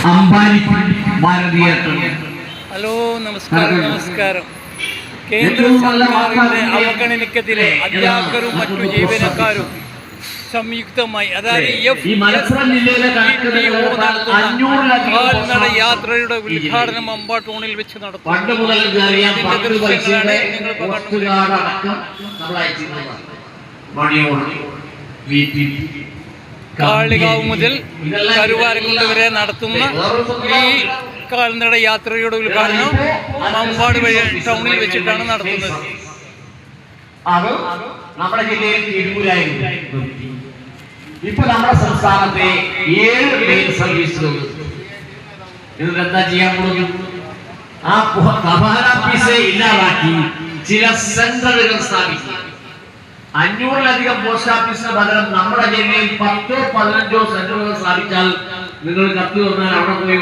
അംബാനി ഭാരതീയ. Hello, നമസ്കാരം. നമസ്കാരം. കേന്ദ്ര സർക്കാരിന്റെ അവഗണനയ്ക്കെതിരെ അധ്യാപകരും മറ്റു ജീവനക്കാരും സംയുക്തമായി, അതായത് കാൽനട യാത്രയുടെ ഉദ്ഘാടനം അമ്പാട്ടൂണിൽ വെച്ച് നടത്തും. കാളികാവ് മുതൽ കരുവാരക്കുണ്ട് വരെ നടത്തുന്ന ഈ കാൽനട യാത്രയുടെ ഉദ്ഘാടനം മമ്പാട് വഴി ടൗണിൽ വെച്ചിട്ടാണ് നടത്തുന്നത്. അത് നമ്മുടെ ജില്ലയിൽ തിരുവൂരായിരുന്നു. ഇപ്പൊ നമ്മുടെ സംസ്ഥാനത്തെ 7 മെയിൽ സർവീസുകൾ ഇതിൽ എന്താ ചെയ്യാൻ പോകുന്നു? ആ തപാലാഫീസ് ഇല്ലാതാക്കി ചില സെന്ററുകൾ സ്ഥാപിക്കും. 500-ലധികം പോസ്റ്റ് ഓഫീസിന് പകരം നമ്മുടെ ജില്ലയിൽ 10-15 സെന്ററുകൾ സ്ഥാപിച്ചാൽ നിങ്ങൾ കത്ത് വന്നാൽ അവിടെ പോയി